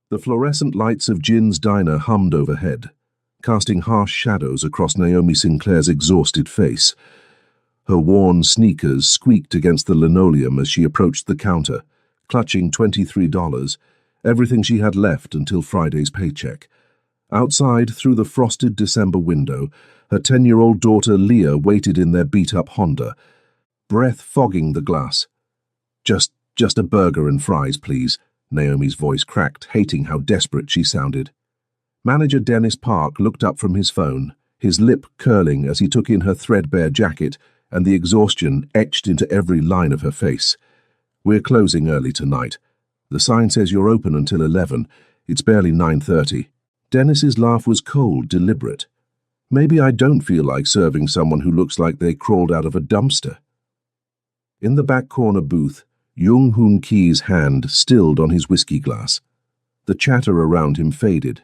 The fluorescent lights of Jin's diner hummed overhead, casting harsh shadows across Naomi Sinclair's exhausted face. Her worn sneakers squeaked against the linoleum as she approached the counter, clutching $23, everything she had left until Friday's paycheck. Outside, through the frosted December window, her 10-year-old daughter Leah waited in their beat-up Honda, breath fogging the glass. Just a burger and fries, please," Naomi's voice cracked, hating how desperate she sounded. Manager Dennis Park looked up from his phone, his lip curling as he took in her threadbare jacket, and the exhaustion etched into every line of her face. "We're closing early tonight. The sign says you're open until 11. It's barely 9:30. Dennis's laugh was cold, deliberate. "Maybe I don't feel like serving someone who looks like they crawled out of a dumpster." In the back corner booth, Jung Hoon Ki's hand stilled on his whiskey glass. The chatter around him faded.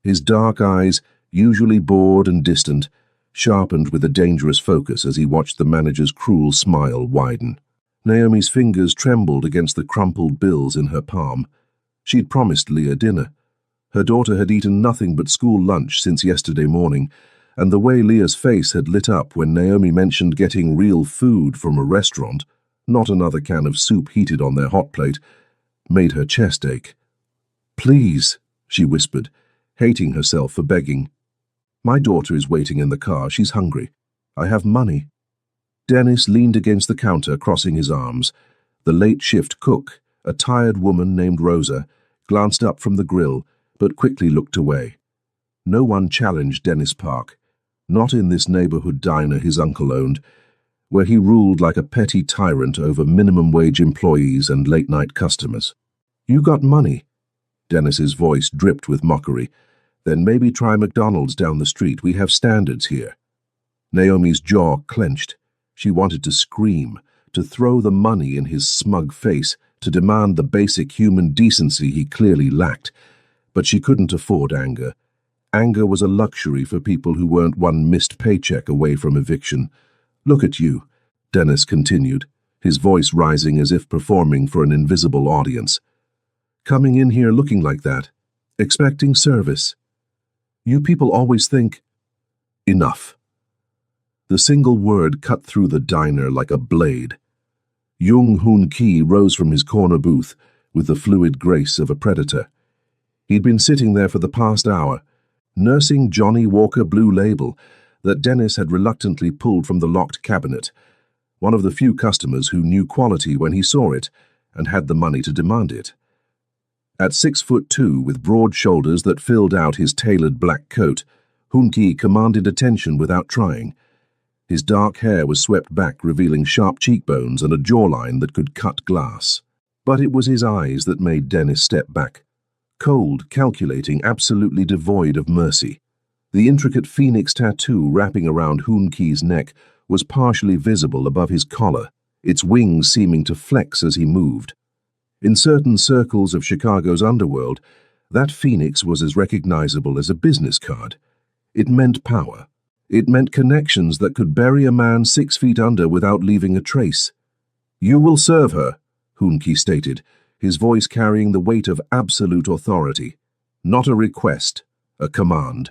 His dark eyes, usually bored and distant, sharpened with a dangerous focus as he watched the manager's cruel smile widen. Naomi's fingers trembled against the crumpled bills in her palm. She'd promised Leah dinner. Her daughter had eaten nothing but school lunch since yesterday morning, and the way Leah's face had lit up when Naomi mentioned getting real food from a restaurant, not another can of soup heated on their hot plate, made her chest ache. "Please," she whispered, hating herself for begging. "My daughter is waiting in the car. She's hungry. I have money." Dennis leaned against the counter, crossing his arms. The late-shift cook, a tired woman named Rosa, glanced up from the grill, but quickly looked away. No one challenged Dennis Park, not in this neighborhood diner his uncle owned, where he ruled like a petty tyrant over minimum-wage employees and late-night customers. "You got money?" Dennis's voice dripped with mockery. "Then maybe try McDonald's down the street. We have standards here." Naomi's jaw clenched. She wanted to scream, to throw the money in his smug face, to demand the basic human decency he clearly lacked. But she couldn't afford anger. Anger was a luxury for people who weren't one missed paycheck away from eviction. "Look at you," Dennis continued, his voice rising as if performing for an invisible audience. "Coming in here looking like that, expecting service. You people always think..." Enough. The single word cut through the diner like a blade. Jung Hoon Ki rose from his corner booth with the fluid grace of a predator. He'd been sitting there for the past hour, nursing Johnny Walker Blue Label that Dennis had reluctantly pulled from the locked cabinet, one of the few customers who knew quality when he saw it and had the money to demand it. At 6'2", with broad shoulders that filled out his tailored black coat, Hoon Ki commanded attention without trying. His dark hair was swept back, revealing sharp cheekbones and a jawline that could cut glass. But it was his eyes that made Dennis step back. Cold, calculating, absolutely devoid of mercy. The intricate phoenix tattoo wrapping around Hoon Ki's neck was partially visible above his collar, its wings seeming to flex as he moved. In certain circles of Chicago's underworld, that phoenix was as recognizable as a business card. It meant power. It meant connections that could bury a man 6 feet under without leaving a trace. "You will serve her," Hoon Ki stated, his voice carrying the weight of absolute authority. Not a request, a command.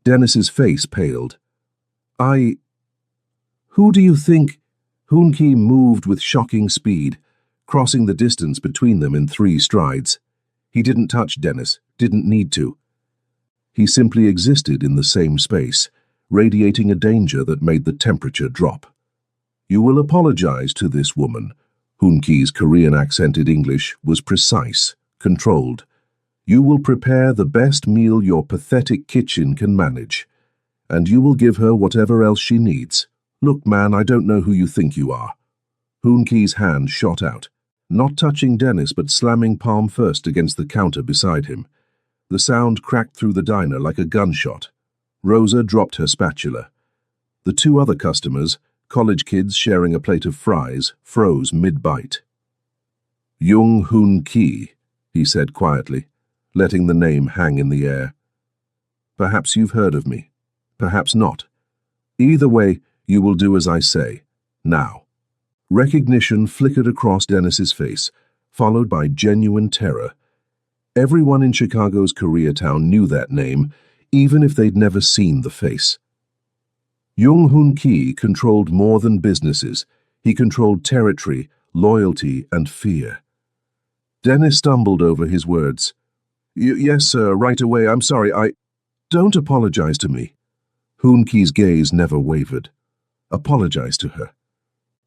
Dennis's face paled. Who do you think?" Hoon Ki moved with shocking speed, crossing the distance between them in 3 strides. He didn't touch Dennis, didn't need to. He simply existed in the same space, radiating a danger that made the temperature drop. "You will apologize to this woman." Hoon Ki's Korean-accented English was precise, controlled. "You will prepare the best meal your pathetic kitchen can manage, and you will give her whatever else she needs. Look, man, I don't know who you think you are." Hoon Ki's hand shot out, not touching Dennis but slamming palm first against the counter beside him. The sound cracked through the diner like a gunshot. Rosa dropped her spatula. The 2 other customers, college kids sharing a plate of fries, froze mid-bite. "Jung Hoon Ki," he said quietly, letting the name hang in the air. "Perhaps you've heard of me. Perhaps not. Either way, you will do as I say. Now." Recognition flickered across Dennis's face, followed by genuine terror. Everyone in Chicago's Koreatown knew that name, even if they'd never seen the face. Jung-hoon Ki controlled more than businesses. He controlled territory, loyalty, and fear. Dennis stumbled over his words. Yes, sir, right away. I'm sorry, Don't apologize to me. Hoon Ki's gaze never wavered. Apologize to her.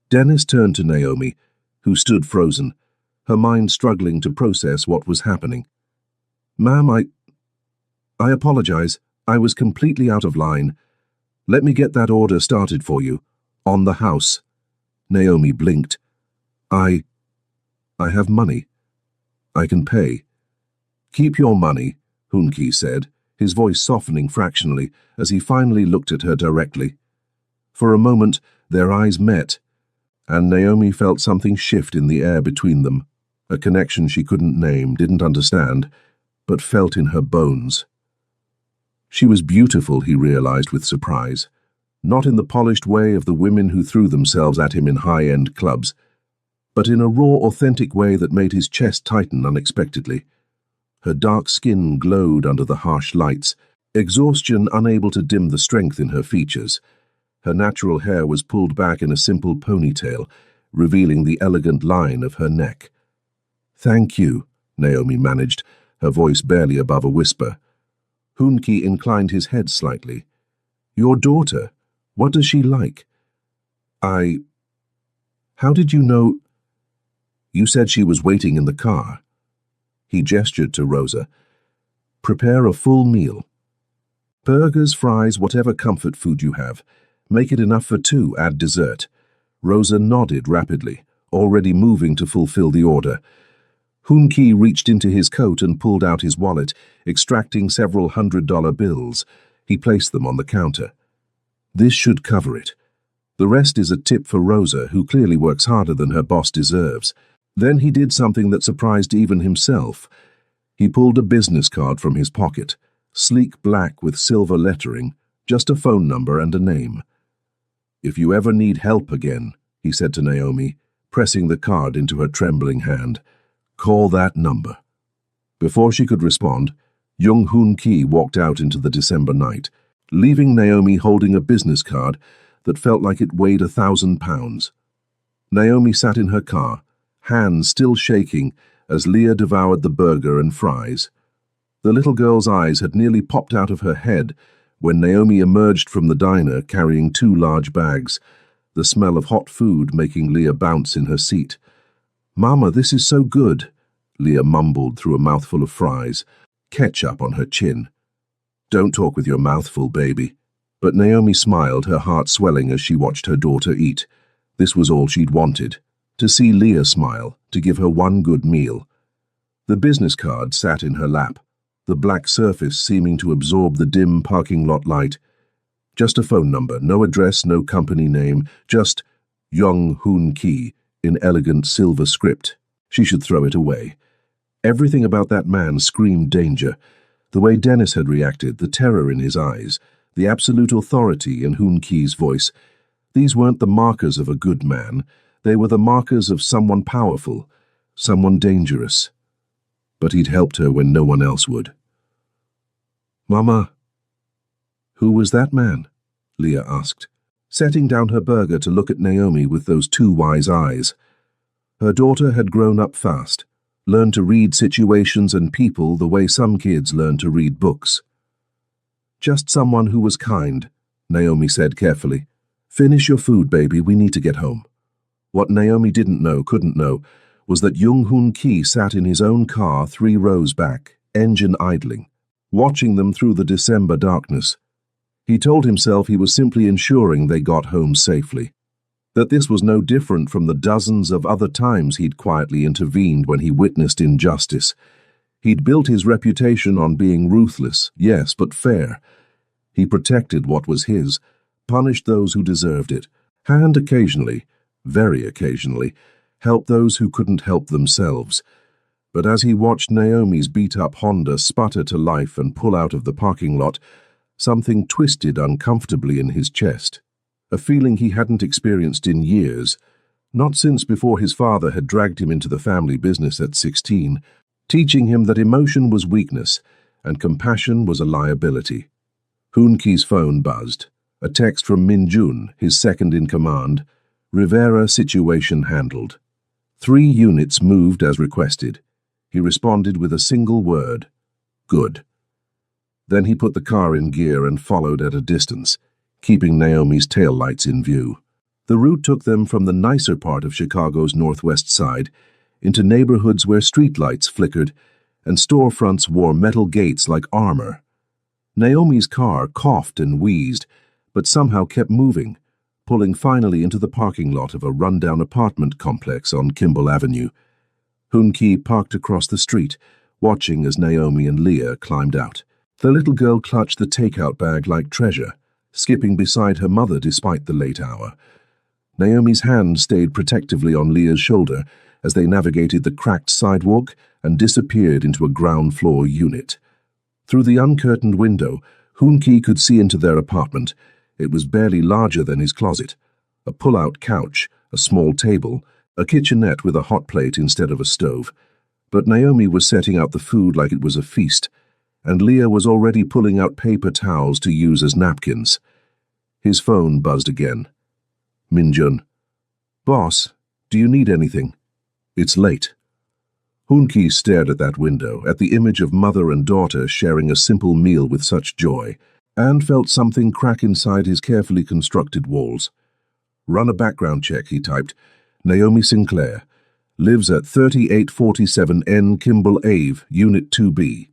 Dennis turned to Naomi, who stood frozen, her mind struggling to process what was happening. Ma'am, I apologize. I was completely out of line. Let me get that order started for you. On the house. Naomi blinked. I have money. I can pay. Keep your money, Hoon Ki said, his voice softening fractionally as he finally looked at her directly. For a moment, their eyes met, and Naomi felt something shift in the air between them, a connection she couldn't name, didn't understand, but felt in her bones. She was beautiful, he realized with surprise, not in the polished way of the women who threw themselves at him in high-end clubs, but in a raw, authentic way that made his chest tighten unexpectedly. Her dark skin glowed under the harsh lights, exhaustion unable to dim the strength in her features. Her natural hair was pulled back in a simple ponytail, revealing the elegant line of her neck. "Thank you," Naomi managed, her voice barely above a whisper. Hoon Ki inclined his head slightly. "Your daughter, what does she like?" How did you know?" "You said she was waiting in the car." He gestured to Rosa. "Prepare a full meal. Burgers, fries, whatever comfort food you have. Make it enough for two, add dessert." Rosa nodded rapidly, already moving to fulfill the order. Hoon Ki reached into his coat and pulled out his wallet, extracting several $100 bills. He placed them on the counter. "This should cover it. The rest is a tip for Rosa, who clearly works harder than her boss deserves." Then he did something that surprised even himself. He pulled a business card from his pocket, sleek black with silver lettering, just a phone number and a name. "If you ever need help again," he said to Naomi, pressing the card into her trembling hand, "call that number." Before she could respond, Jung-hoon Ki walked out into the December night, leaving Naomi holding a business card that felt like it weighed 1,000 pounds. Naomi sat in her car, hands still shaking as Leah devoured the burger and fries. The little girl's eyes had nearly popped out of her head when Naomi emerged from the diner carrying 2 large bags, the smell of hot food making Leah bounce in her seat. "Mama, this is so good," Leah mumbled through a mouthful of fries, ketchup on her chin. "Don't talk with your mouth full, baby." But Naomi smiled, her heart swelling as she watched her daughter eat. This was all she'd wanted, to see Leah smile, to give her one good meal. The business card sat in her lap, the black surface seeming to absorb the dim parking lot light. Just a phone number, no address, no company name, just Jung-hoon Ki in elegant silver script. She should throw it away. Everything about that man screamed danger. The way Dennis had reacted, the terror in his eyes, the absolute authority in Hoon Ki's voice. These weren't the markers of a good man. They were the markers of someone powerful, someone dangerous. But he'd helped her when no one else would. "Mama, who was that man?" Leah asked, setting down her burger to look at Naomi with those 2 wise eyes. Her daughter had grown up fast, learned to read situations and people the way some kids learn to read books. "Just someone who was kind," Naomi said carefully. "Finish your food, baby, we need to get home." What Naomi couldn't know, was that Jung-hoon Ki sat in his own car 3 rows back, engine idling, watching them through the December darkness. He told himself he was simply ensuring they got home safely, that this was no different from the dozens of other times he'd quietly intervened when he witnessed injustice. He'd built his reputation on being ruthless, yes, but fair. He protected what was his, punished those who deserved it, and occasionally, very occasionally, helped those who couldn't help themselves. But as he watched Naomi's beat-up Honda sputter to life and pull out of the parking lot, something twisted uncomfortably in his chest, a feeling he hadn't experienced in years, not since before his father had dragged him into the family business at 16. teaching him that emotion was weakness and compassion was a liability. Hoon-Ki's phone buzzed. A text from Min-jun, his second-in-command. Rivera situation handled. 3 units moved as requested. He responded with a single word. Good. Then he put the car in gear and followed at a distance, keeping Naomi's taillights in view. The route took them from the nicer part of Chicago's northwest side into neighborhoods where streetlights flickered and storefronts wore metal gates like armor. Naomi's car coughed and wheezed, but somehow kept moving, pulling finally into the parking lot of a rundown apartment complex on Kimball Avenue. Hoon-Ki parked across the street, watching as Naomi and Leah climbed out. The little girl clutched the takeout bag like treasure, skipping beside her mother despite the late hour. Naomi's hand stayed protectively on Leah's shoulder as they navigated the cracked sidewalk and disappeared into a ground-floor unit. Through the uncurtained window, Hoon-Ki could see into their apartment. It was barely larger than his closet. A pull-out couch, a small table, a kitchenette with a hot plate instead of a stove. But Naomi was setting out the food like it was a feast, and Leah was already pulling out paper towels to use as napkins. His phone buzzed again. Min-jun. Boss, do you need anything? It's late. Hoon-Ki stared at that window, at the image of mother and daughter sharing a simple meal with such joy, and felt something crack inside his carefully constructed walls. Run a background check, he typed. Naomi Sinclair. Lives at 3847 N Kimball Ave, Unit 2B.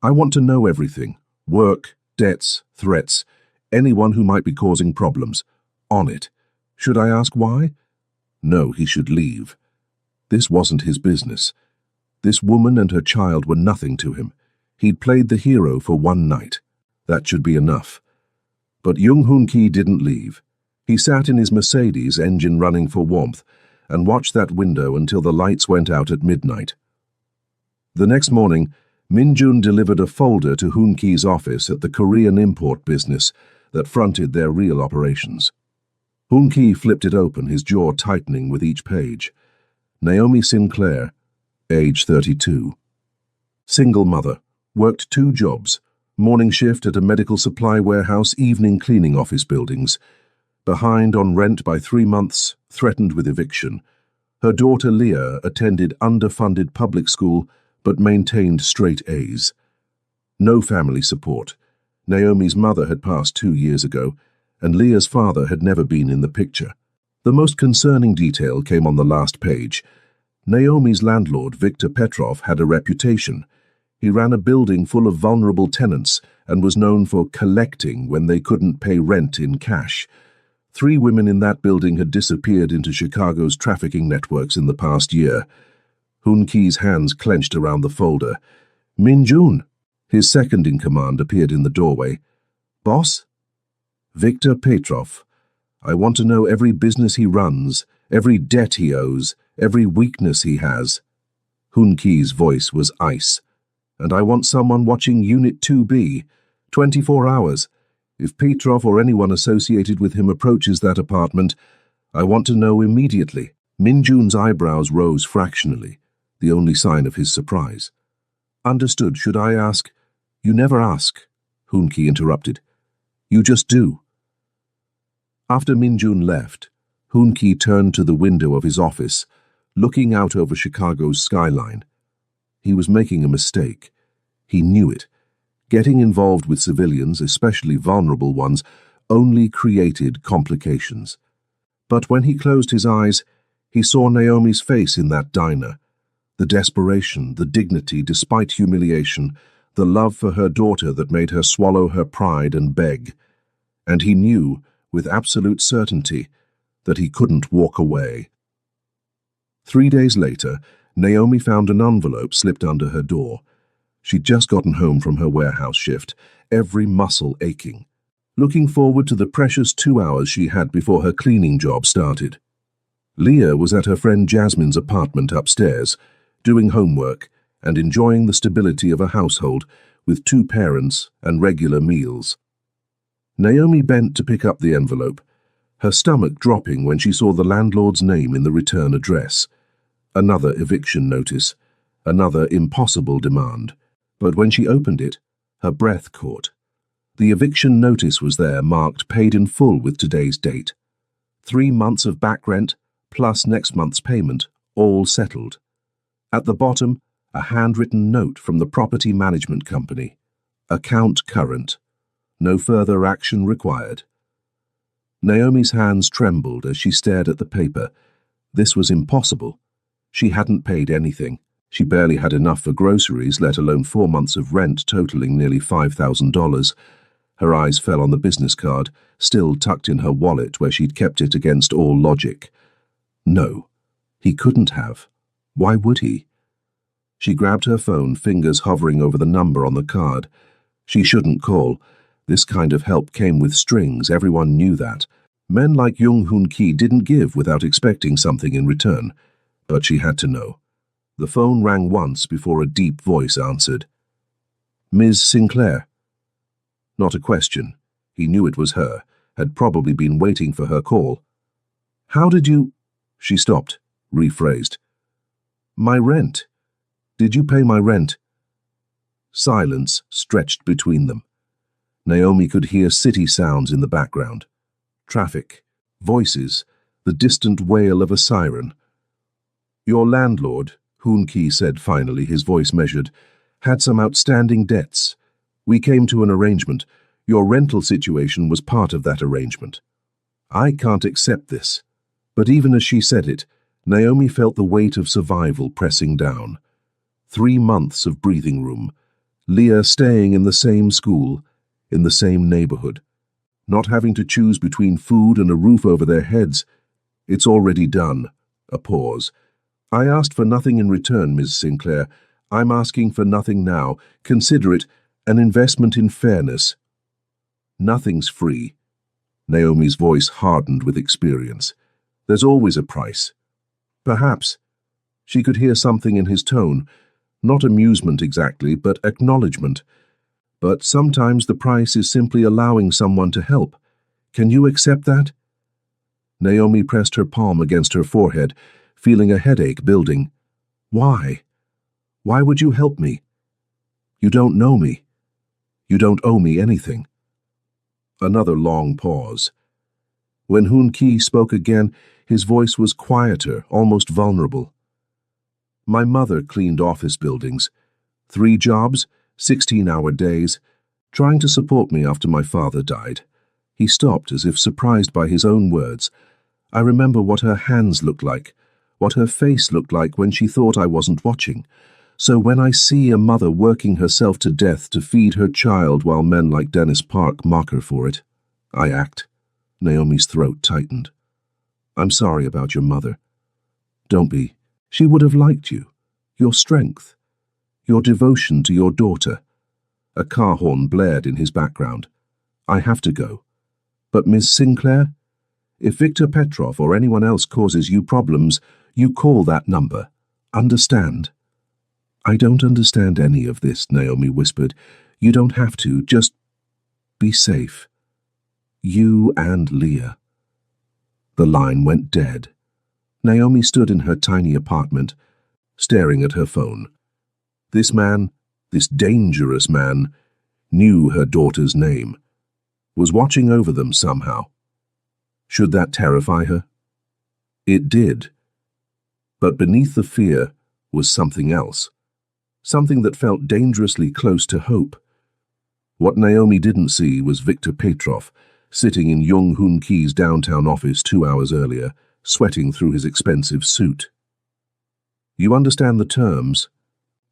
I want to know everything. Work, debts, threats, anyone who might be causing problems. On it. Should I ask why? No, he should leave. This wasn't his business. This woman and her child were nothing to him. He'd played the hero for one night. That should be enough. But Jung Hoon-Ki didn't leave. He sat in his Mercedes, engine running for warmth, and watched that window until the lights went out at midnight. The next morning, Min-jun delivered a folder to Hoon-Ki's office at the Korean import business that fronted their real operations. Hoon-Ki flipped it open, his jaw tightening with each page. Naomi Sinclair, age 32. Single mother, worked 2 jobs, morning shift at a medical supply warehouse, evening cleaning office buildings. Behind on rent by 3 months, threatened with eviction. Her daughter Leah attended underfunded public school but maintained straight A's. No family support. Naomi's mother had passed 2 years ago, and Leah's father had never been in the picture. The most concerning detail came on the last page. Naomi's landlord, Victor Petrov, had a reputation. He ran a building full of vulnerable tenants and was known for collecting when they couldn't pay rent in cash. 3 women in that building had disappeared into Chicago's trafficking networks in the past year. Hoon-Ki's hands clenched around the folder. Min-jun, his second-in-command, appeared in the doorway. Boss? Victor Petrov. I want to know every business he runs, every debt he owes, every weakness he has. Hoon-Ki's voice was ice. And I want someone watching Unit 2B, 24 hours. If Petrov or anyone associated with him approaches that apartment, I want to know immediately. Min-jun's eyebrows rose fractionally, the only sign of his surprise. Understood. Should I ask? You never ask, Hoon-Ki interrupted. You just do. After Min-jun left, Hoon-Ki turned to the window of his office, looking out over Chicago's skyline. He was making a mistake. He knew it. Getting involved with civilians, especially vulnerable ones, only created complications. But when he closed his eyes, he saw Naomi's face in that diner. The desperation, the dignity despite humiliation, the love for her daughter that made her swallow her pride and beg. And he knew, with absolute certainty, that he couldn't walk away. 3 days later, Naomi found an envelope slipped under her door. She'd just gotten home from her warehouse shift, every muscle aching, looking forward to the precious 2 hours she had before her cleaning job started. Leah was at her friend Jasmine's apartment upstairs, doing homework and enjoying the stability of a household with 2 parents and regular meals. Naomi bent to pick up the envelope, her stomach dropping when she saw the landlord's name in the return address. Another eviction notice, Another impossible demand. But when she opened it, her breath caught. The eviction notice was there, marked paid in full with today's date. 3 months of back rent, plus next month's payment, all settled. At the bottom, a handwritten note from the property management company. Account current. No further action required. Naomi's hands trembled as she stared at the paper. This was impossible. She hadn't paid anything. She barely had enough for groceries, let alone 4 months of rent totaling nearly $5,000. Her eyes fell on the business card, still tucked in her wallet where she'd kept it against all logic. No, he couldn't have. Why would he? She grabbed her phone, fingers hovering over the number on the card. She shouldn't call. This kind of help came with strings, everyone knew that. Men like Jung Hoon Ki didn't give without expecting something in return. But she had to know. The phone rang once before a deep voice answered. Ms. Sinclair. Not a question. He knew it was her, had probably been waiting for her call. How did you... She stopped, rephrased. My rent. Did you pay my rent? Silence stretched between them. Naomi could hear city sounds in the background. Traffic, voices, the distant wail of a siren. Your landlord, Hoon Ki said finally, his voice measured, had some outstanding debts. We came to an arrangement. Your rental situation was part of that arrangement. I can't accept this. But even as she said it, Naomi felt the weight of survival pressing down. 3 months of breathing room. Leah staying in the same school, in the same neighborhood. Not having to choose between food and a roof over their heads. It's already done. A pause. I asked for nothing in return, Ms. Sinclair. I'm asking for nothing now. Consider it an investment in fairness. Nothing's free. Naomi's voice hardened with experience. There's always a price. Perhaps. She could hear something in his tone. Not amusement exactly, but acknowledgement. But sometimes the price is simply allowing someone to help. Can you accept that? Naomi pressed her palm against her forehead, feeling a headache building. Why? Why would you help me? You don't know me. You don't owe me anything. Another long pause. When Hoon Ki spoke again, his voice was quieter, almost vulnerable. My mother cleaned office buildings. 3 jobs, 16-hour days, trying to support me after my father died. He stopped as if surprised by his own words. I remember what her hands looked like, what her face looked like when she thought I wasn't watching. So when I see a mother working herself to death to feed her child while men like Dennis Park mock her for it, I act. Naomi's throat tightened. I'm sorry about your mother. Don't be. She would have liked you. Your strength. Your devotion to your daughter. A car horn blared in his background. I have to go. But Ms. Sinclair? If Victor Petrov or anyone else causes you problems, you call that number. Understand? I don't understand any of this, Naomi whispered. You don't have to. Just be safe. You and Leah. The line went dead. Naomi stood in her tiny apartment, staring at her phone. This man, this dangerous man, knew her daughter's name, was watching over them somehow. Should that terrify her? It did. But beneath the fear was something else, something that felt dangerously close to hope. What Naomi didn't see was Victor Petrov, sitting in Jung Hoon Ki's downtown office 2 hours earlier, sweating through his expensive suit. You understand the terms?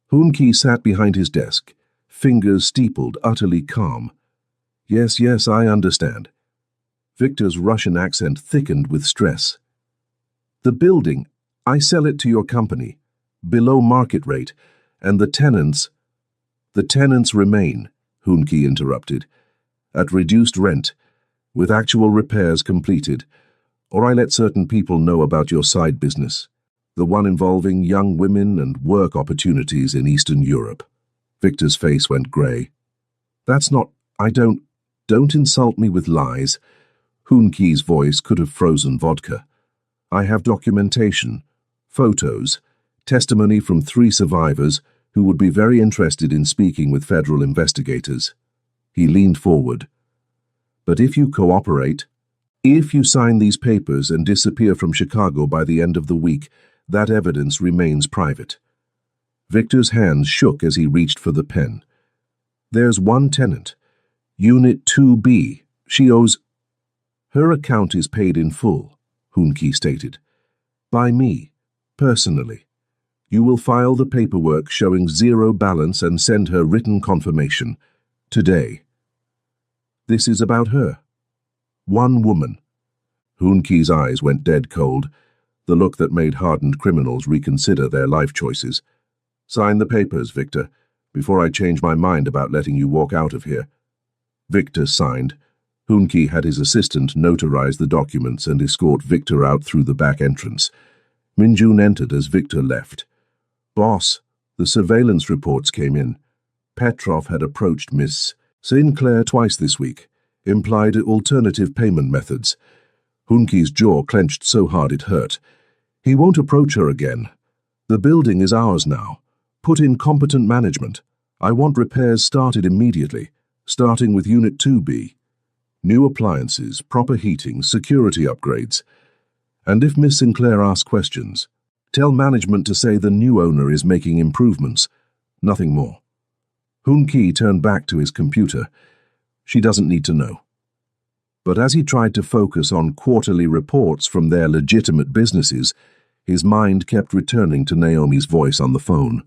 Hoon Ki sat behind his desk, fingers steepled, utterly calm. Yes, I understand. Victor's Russian accent thickened with stress. The building, I sell it to your company, below market rate, and the tenants remain, Hoon Ki interrupted, at reduced rent, with actual repairs completed, or I let certain people know about your side business, the one involving young women and work opportunities in Eastern Europe. Victor's face went grey. That's not, don't insult me with lies. Hoon Ki's voice could have frozen vodka. I have documentation, photos, testimony from 3 survivors who would be very interested in speaking with federal investigators. He leaned forward. But if you cooperate, if you sign these papers and disappear from Chicago by the end of the week, that evidence remains private. Victor's hands shook as he reached for the pen. There's one tenant, Unit 2B. She owes... Her account is paid in full, Hoonki stated. By me, personally. You will file the paperwork showing 0 balance and send her written confirmation. Today. This is about her. One woman. Hoonki's eyes went dead cold, the look that made hardened criminals reconsider their life choices. Sign the papers, Victor, before I change my mind about letting you walk out of here. Victor signed. Hoonki had his assistant notarize the documents and escort Victor out through the back entrance. Minjun entered as Victor left. Boss, the surveillance reports came in. Petrov had approached Miss Sinclair twice this week, implied alternative payment methods. Hoonki's jaw clenched so hard it hurt. He won't approach her again. The building is ours now. Put in competent management. I want repairs started immediately, starting with Unit 2B. New appliances, proper heating, security upgrades. And if Miss Sinclair asks questions, tell management to say the new owner is making improvements. Nothing more. Hoonki turned back to his computer. She doesn't need to know. But as he tried to focus on quarterly reports from their legitimate businesses, his mind kept returning to Naomi's voice on the phone.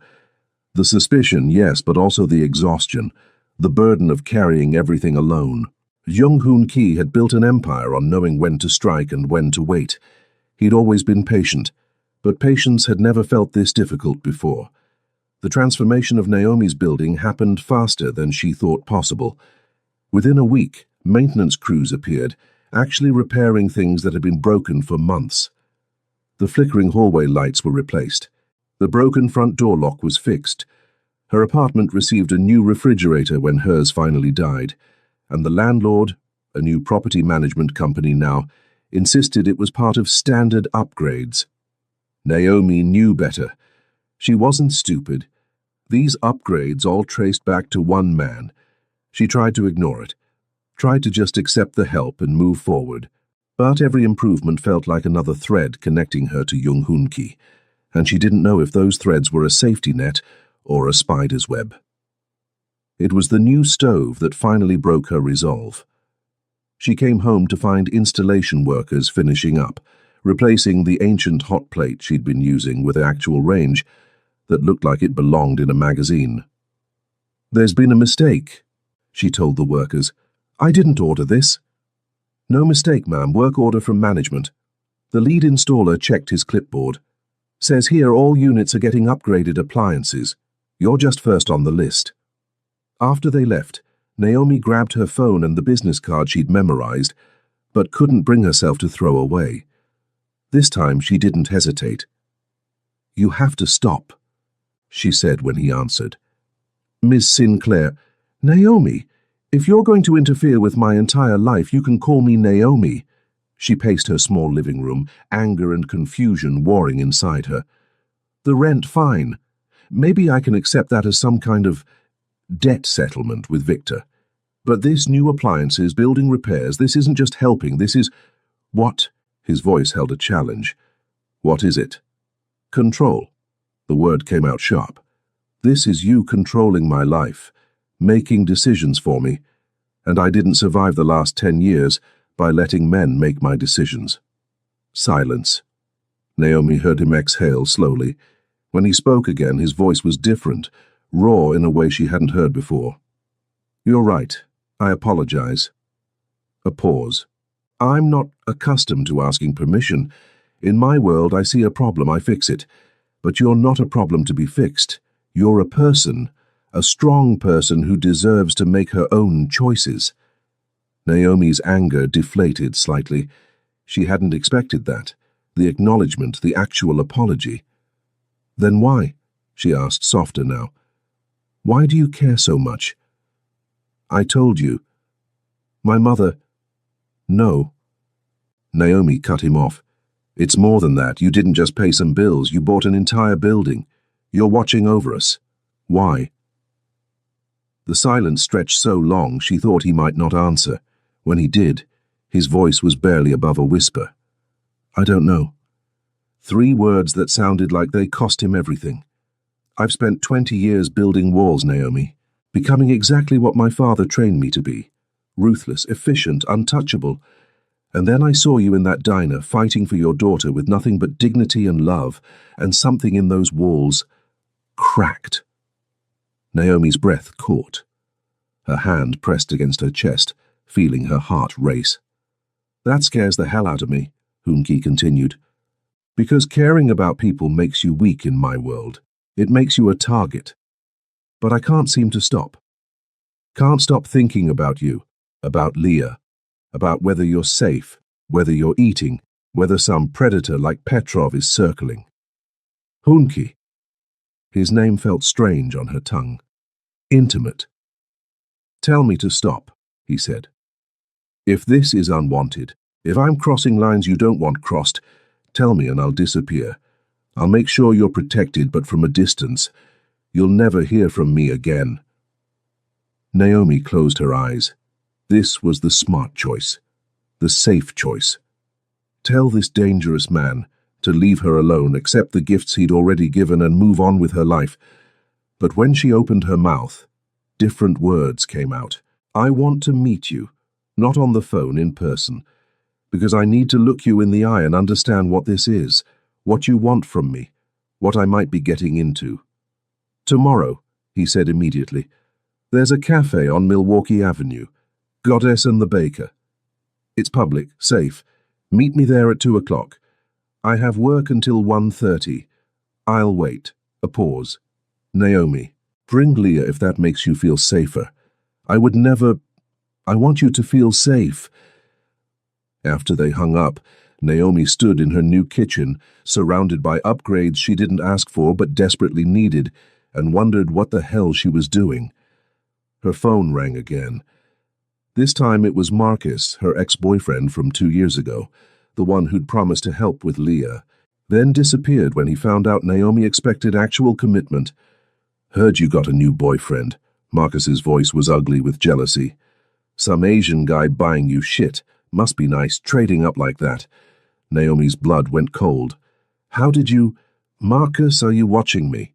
The suspicion, yes, but also the exhaustion, the burden of carrying everything alone. Young Hoonki had built an empire on knowing when to strike and when to wait. He'd always been patient, but patience had never felt this difficult before. The transformation of Naomi's building happened faster than she thought possible. Within a week, maintenance crews appeared, actually repairing things that had been broken for months. The flickering hallway lights were replaced. The broken front door lock was fixed. Her apartment received a new refrigerator when hers finally died, and the landlord, a new property management company now, insisted it was part of standard upgrades. Naomi knew better. She wasn't stupid. These upgrades all traced back to one man. She tried to ignore it, tried to just accept the help and move forward. But every improvement felt like another thread connecting her to young Hoonki, and she didn't know if those threads were a safety net or a spider's web. It was the new stove that finally broke her resolve. She came home to find installation workers finishing up, replacing the ancient hot plate she'd been using with actual range that looked like it belonged in a magazine. "There's been a mistake," she told the workers. "I didn't order this." "No mistake, ma'am. Work order from management." The lead installer checked his clipboard. "Says here all units are getting upgraded appliances. You're just first on the list." After they left, Naomi grabbed her phone and the business card she'd memorized, but couldn't bring herself to throw away. This time she didn't hesitate. "You have to stop," she said when he answered. "Miss Sinclair." "Naomi, if you're going to interfere with my entire life, you can call me Naomi." She paced her small living room, anger and confusion warring inside her. "The rent, fine. Maybe I can accept that as some kind of debt settlement with Victor. But this new appliances, building repairs, this isn't just helping, this is... What?" His voice held a challenge. "What is it?" "Control." The word came out sharp. "This is you controlling my life, making decisions for me, and I didn't survive the last 10 years by letting men make my decisions." Silence. Naomi heard him exhale slowly. When he spoke again, his voice was different, raw in a way she hadn't heard before. "You're right. I apologize." A pause. "I'm not accustomed to asking permission. In my world, I see a problem, I fix it. But you're not a problem to be fixed. You're a person, a strong person who deserves to make her own choices." Naomi's anger deflated slightly. She hadn't expected that. The acknowledgement, the actual apology. "Then why?" she asked, softer now. "Why do you care so much?" "I told you. My mother..." "No." Naomi cut him off. It's more than that. You didn't just pay some bills, you bought an entire building. You're watching over us. Why? The silence stretched so long she thought he might not answer. When he did, his voice was barely above a whisper. I don't know. 3 words that sounded like they cost him everything. I've spent 20 years building walls, Naomi, becoming exactly what my father trained me to be. Ruthless, efficient, untouchable. And then I saw you in that diner, fighting for your daughter with nothing but dignity and love, and something in those walls cracked. Naomi's breath caught. Her hand pressed against her chest, feeling her heart race. That scares the hell out of me, Hoonki continued. Because caring about people makes you weak in my world. It makes you a target. But I can't seem to stop. Can't stop thinking about you, about Leah, about whether you're safe, whether you're eating, whether some predator like Petrov is circling. Hoonki. His name felt strange on her tongue. Intimate. Tell me to stop, he said. If this is unwanted, if I'm crossing lines you don't want crossed, tell me and I'll disappear. I'll make sure you're protected, but from a distance. You'll never hear from me again. Naomi closed her eyes. This was the smart choice, the safe choice. Tell this dangerous man to leave her alone, accept the gifts he'd already given, and move on with her life. But when she opened her mouth, different words came out. I want to meet you, not on the phone, in person, because I need to look you in the eye and understand what this is, what you want from me, what I might be getting into. Tomorrow, he said immediately. There's a cafe on Milwaukee Avenue, Goddess and the Baker. It's public, safe. Meet me there at 2 o'clock. I have work until 1:30. I'll wait. A pause. Naomi, bring Leah if that makes you feel safer. I would never... I want you to feel safe. After they hung up, Naomi stood in her new kitchen, surrounded by upgrades she didn't ask for but desperately needed, and wondered what the hell she was doing. Her phone rang again. This time it was Marcus, her ex-boyfriend from 2 years ago, the one who'd promised to help with Leah, then disappeared when he found out Naomi expected actual commitment. Heard you got a new boyfriend. Marcus's voice was ugly with jealousy. Some Asian guy buying you shit. Must be nice, trading up like that. Naomi's blood went cold. How did you... Marcus, are you watching me?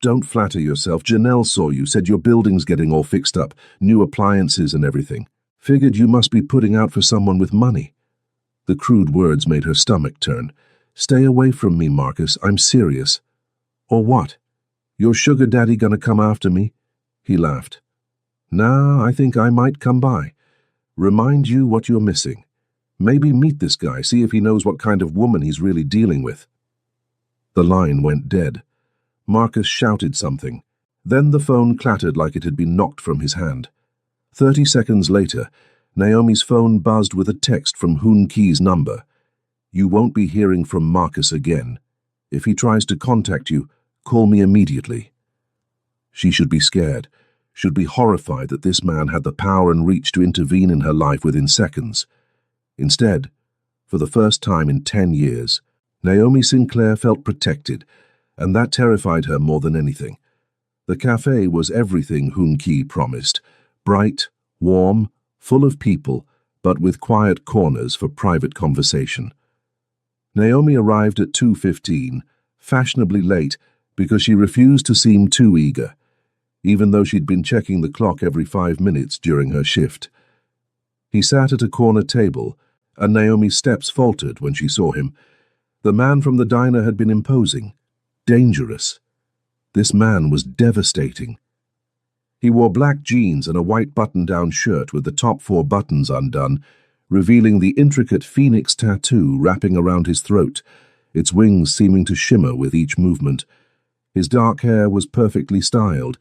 Don't flatter yourself. Janelle saw you, said your building's getting all fixed up, new appliances and everything. Figured you must be putting out for someone with money. The crude words made her stomach turn. Stay away from me, Marcus. I'm serious. Or what? Your sugar daddy gonna come after me? He laughed. Nah, I think I might come by. Remind you what you're missing. Maybe meet this guy, see if he knows what kind of woman he's really dealing with. The line went dead. Marcus shouted something. Then the phone clattered like it had been knocked from his hand. 30 seconds later, Naomi's phone buzzed with a text from Hoonki's number. You won't be hearing from Marcus again. If he tries to contact you, call me immediately. She should be scared, should be horrified that this man had the power and reach to intervene in her life within seconds. Instead, for the first time in 10 years, Naomi Sinclair felt protected, and that terrified her more than anything. The cafe was everything Hoonki promised, bright, warm, full of people, but with quiet corners for private conversation. Naomi arrived at 2:15, fashionably late, because she refused to seem too eager, even though she'd been checking the clock every 5 minutes during her shift. He sat at a corner table, and Naomi's steps faltered when she saw him. The man from the diner had been imposing, dangerous. This man was devastating. He wore black jeans and a white button-down shirt with the top 4 buttons undone, revealing the intricate phoenix tattoo wrapping around his throat, its wings seeming to shimmer with each movement. His dark hair was perfectly styled,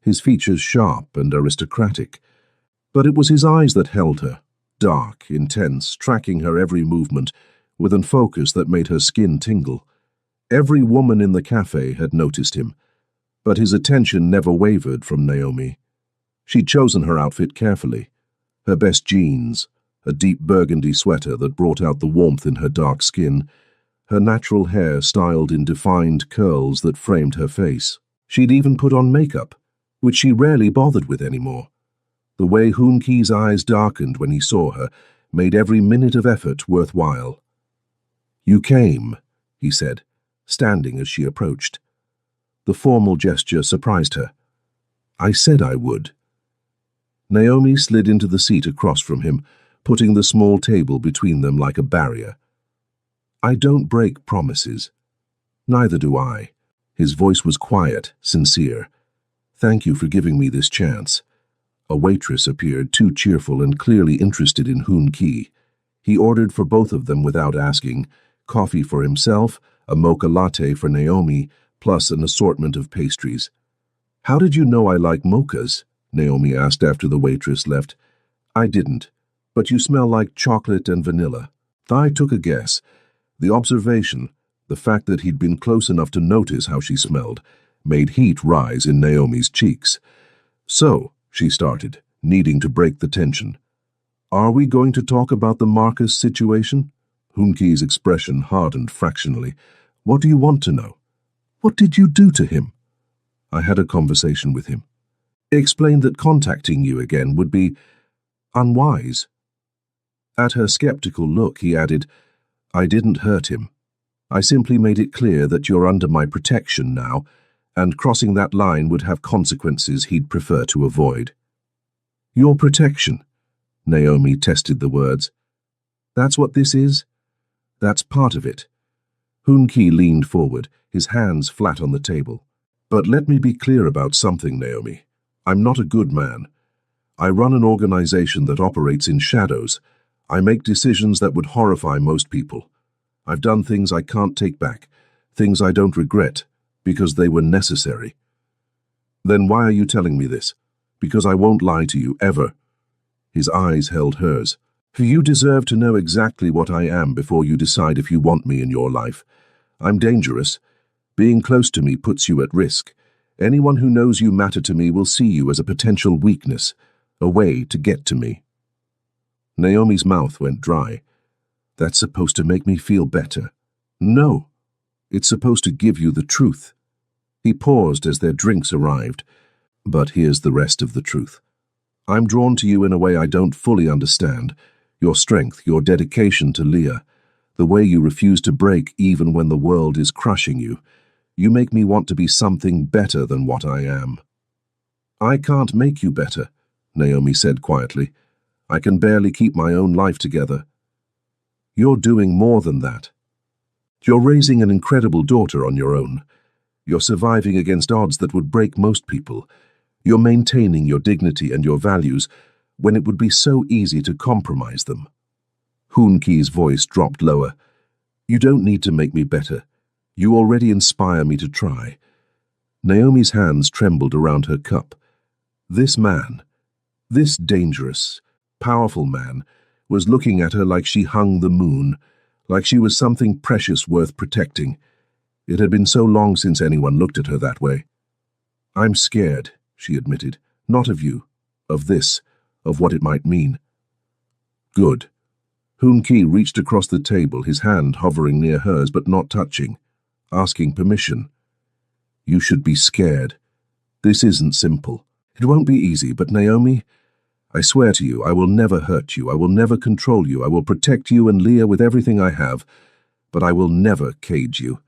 his features sharp and aristocratic. But it was his eyes that held her, dark, intense, tracking her every movement, with an focus that made her skin tingle. Every woman in the cafe had noticed him, but his attention never wavered from Naomi. She'd chosen her outfit carefully. Her best jeans, a deep burgundy sweater that brought out the warmth in her dark skin, her natural hair styled in defined curls that framed her face. She'd even put on makeup, which she rarely bothered with anymore. The way Hoon-Ki's eyes darkened when he saw her made every minute of effort worthwhile. "You came," he said, standing as she approached. The formal gesture surprised her. "I said I would." Naomi slid into the seat across from him, putting the small table between them like a barrier. "I don't break promises. Neither do I." His voice was quiet, sincere. "Thank you for giving me this chance." A waitress appeared, too cheerful and clearly interested in Hoon-Ki. He ordered for both of them without asking, coffee for himself, a mocha latte for Naomi, plus an assortment of pastries. "How did you know I like mochas?" Naomi asked after the waitress left. "I didn't, but you smell like chocolate and vanilla." I took a guess. The observation, the fact that he'd been close enough to notice how she smelled, made heat rise in Naomi's cheeks. "So," she started, needing to break the tension, "are we going to talk about the Marcus situation?" Hoon-Ki's expression hardened fractionally. "What do you want to know? What did you do to him?" "I had a conversation with him. Explained that contacting you again would be unwise." At her skeptical look, he added, "I didn't hurt him. I simply made it clear that you're under my protection now, and crossing that line would have consequences he'd prefer to avoid." "Your protection?" Naomi tested the words. "That's what this is?" "That's part of it." Hoon-Ki leaned forward, his hands flat on the table. "But let me be clear about something, Naomi. I'm not a good man. I run an organization that operates in shadows. I make decisions that would horrify most people. I've done things I can't take back, things I don't regret, because they were necessary." "Then why are you telling me this?" "Because I won't lie to you, ever." His eyes held hers. "You deserve to know exactly what I am before you decide if you want me in your life. I'm dangerous. Being close to me puts you at risk. Anyone who knows you matter to me will see you as a potential weakness, a way to get to me." Naomi's mouth went dry. "That's supposed to make me feel better." "No. It's supposed to give you the truth." He paused as their drinks arrived. "But here's the rest of the truth. I'm drawn to you in a way I don't fully understand. Your strength, your dedication to Leah, the way you refuse to break even when the world is crushing you. You make me want to be something better than what I am." "I can't make you better," Naomi said quietly. "I can barely keep my own life together." "You're doing more than that. You're raising an incredible daughter on your own. You're surviving against odds that would break most people. You're maintaining your dignity and your values when it would be so easy to compromise them." Hoon-Ki's voice dropped lower. "You don't need to make me better. You already inspire me to try." Naomi's hands trembled around her cup. This man, this dangerous, powerful man, was looking at her like she hung the moon, like she was something precious worth protecting. It had been so long since anyone looked at her that way. "I'm scared," she admitted. "Not of you, of this, of what it might mean." "Good." Hoon-Ki reached across the table, his hand hovering near hers but not touching, asking permission. "You should be scared. This isn't simple. It won't be easy, but Naomi, I swear to you, I will never hurt you, I will never control you, I will protect you and Leah with everything I have, but I will never cage you.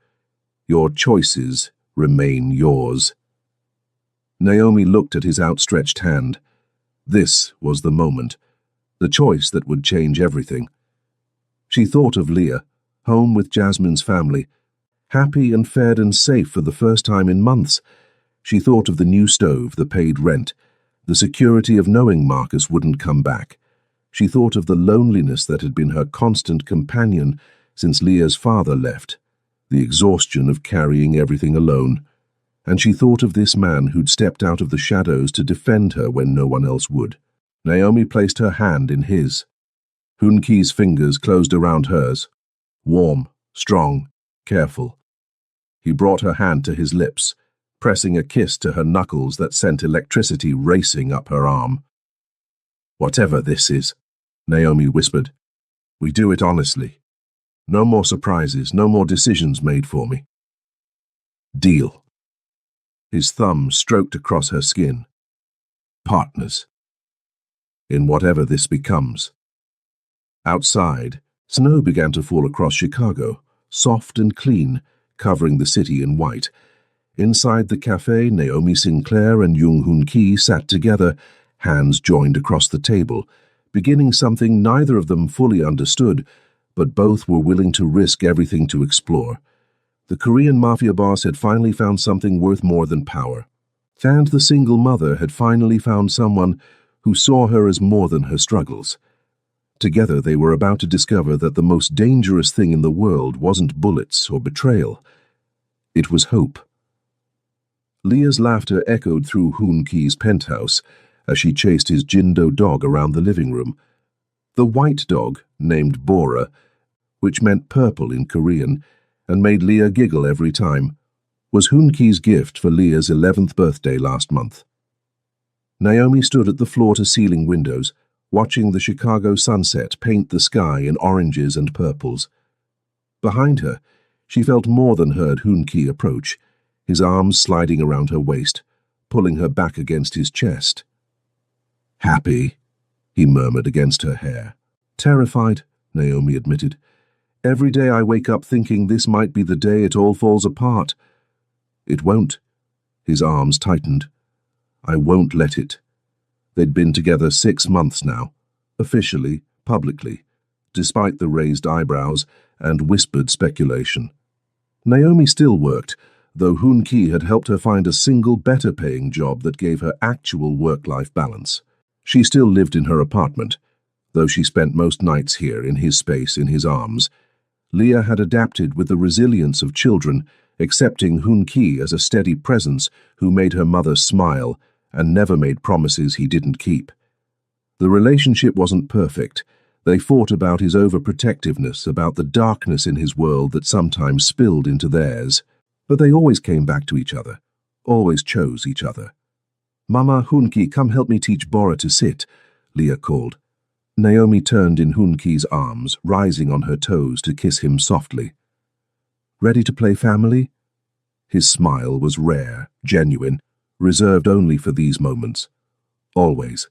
Your choices remain yours." Naomi looked at his outstretched hand. This was the moment, the choice that would change everything. She thought of Leah, home with Jasmine's family, happy and fed and safe for the first time in months. She thought of the new stove, the paid rent, the security of knowing Marcus wouldn't come back. She thought of the loneliness that had been her constant companion since Leah's father left, the exhaustion of carrying everything alone. And she thought of this man who'd stepped out of the shadows to defend her when no one else would. Naomi placed her hand in his. Hoon-Ki's fingers closed around hers, warm, strong, careful. He brought her hand to his lips, pressing a kiss to her knuckles that sent electricity racing up her arm. "Whatever this is," Naomi whispered, "we do it honestly. No more surprises, no more decisions made for me. Deal. His thumb stroked across her skin. Partners. In whatever this becomes. Outside, snow began to fall across Chicago, soft and clean, covering the city in white. Inside the cafe, Naomi Sinclair and Jung-Hoon Ki sat together, hands joined across the table, beginning something neither of them fully understood, but both were willing to risk everything to explore. The Korean Mafia boss had finally found something worth more than power. And the single mother had finally found someone who saw her as more than her struggles. Together they were about to discover that the most dangerous thing in the world wasn't bullets or betrayal. It was hope. Leah's laughter echoed through Hoon Ki's penthouse as she chased his Jindo dog around the living room. The white dog, named Bora, which meant purple in Korean, and made Leah giggle every time, was Hoon Ki's gift for Leah's 11th birthday last month. Naomi stood at the floor-to-ceiling windows, watching the Chicago sunset paint the sky in oranges and purples. Behind her, she felt more than heard Hoon Ki approach, his arms sliding around her waist, pulling her back against his chest. Happy, he murmured against her hair. Terrified, Naomi admitted. Every day I wake up thinking this might be the day it all falls apart. It won't. His arms tightened. I won't let it. They'd been together 6 months now, officially, publicly, despite the raised eyebrows and whispered speculation. Naomi still worked, though Hoon Ki had helped her find a single better-paying job that gave her actual work-life balance. She still lived in her apartment, though she spent most nights here in his space, in his arms. Leah had adapted with the resilience of children, accepting Hoon Ki as a steady presence who made her mother smile and never made promises he didn't keep. The relationship wasn't perfect. They fought about his overprotectiveness, about the darkness in his world that sometimes spilled into theirs. But they always came back to each other, always chose each other. Mama, Hoon Ki, come help me teach Bora to sit, Leah called. Naomi turned in Hoon Ki's arms, rising on her toes to kiss him softly. Ready to play family? His smile was rare, genuine, reserved only for these moments. Always.